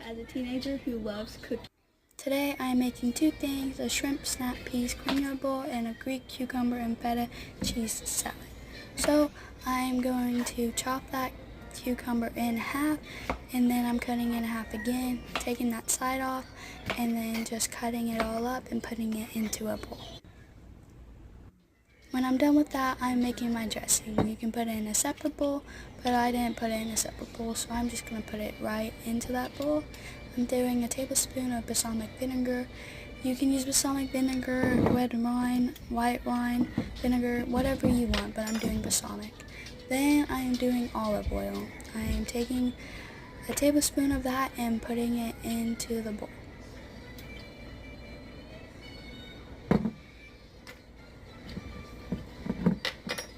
as a teenager who loves cooking. Today I am making two things, a shrimp snap peas quinoa bowl and a Greek cucumber and feta cheese salad. So I'm going to chop that cucumber in half, and then I'm cutting it in half again, taking that side off, and then just cutting it all up and putting it into a bowl. When I'm done with that, I'm making my dressing. You can put it in a separate bowl, but I didn't put it in a separate bowl, so I'm just going to put it right into that bowl. I'm doing a tablespoon of balsamic vinegar. You can use balsamic vinegar, red wine, white wine, vinegar, whatever you want, but I'm doing balsamic. Then I am doing olive oil. I am taking a tablespoon of that and putting it into the bowl.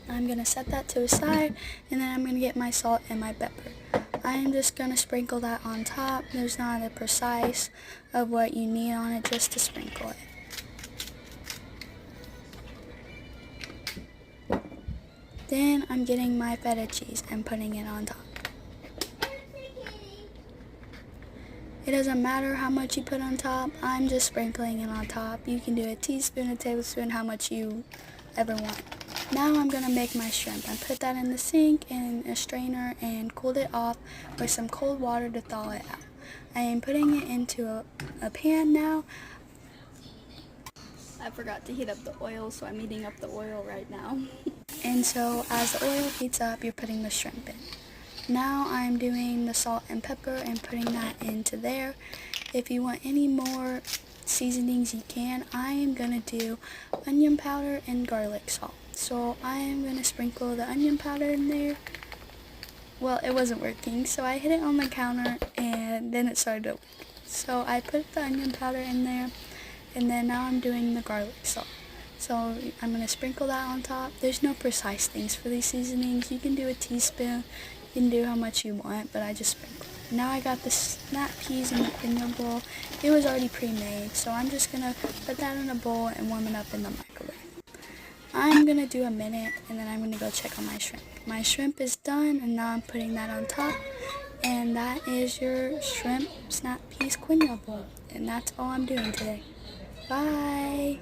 I'm going to set that to the side, and then I'm going to get my salt and my pepper. I am just going to sprinkle that on top. There's not a precise of what you need on it, just to sprinkle it. Then I'm getting my feta cheese and putting it on top. It doesn't matter how much you put on top, I'm just sprinkling it on top. You can do a teaspoon, a tablespoon, how much you ever want. Now I'm going to make my shrimp. I put that in the sink in a strainer and cooled it off with some cold water to thaw it out. I am putting it into a pan now. I forgot to heat up the oil, so I'm heating up the oil right now. And so as the oil heats up, you're putting the shrimp in. Now I'm doing the salt and pepper and putting that into there. If you want any more seasonings, you can. I am going to do onion powder and garlic salt. So I am going to sprinkle the onion powder in there. Well, it wasn't working, so I hit it on the counter and then it started to work. So I put the onion powder in there, and then now I'm doing the garlic salt. So I'm going to sprinkle that on top. There's no precise things for these seasonings. You can do a teaspoon, you can do how much you want, but I just sprinkle. Now I got the snap peas in the quinoa bowl. It was already pre-made, so I'm just going to put that in a bowl and warm it up in the microwave. I'm going to do a minute, and then I'm going to go check on my shrimp. My shrimp is done, and now I'm putting that on top. And that is your shrimp snap peas quinoa bowl. And that's all I'm doing today. Bye!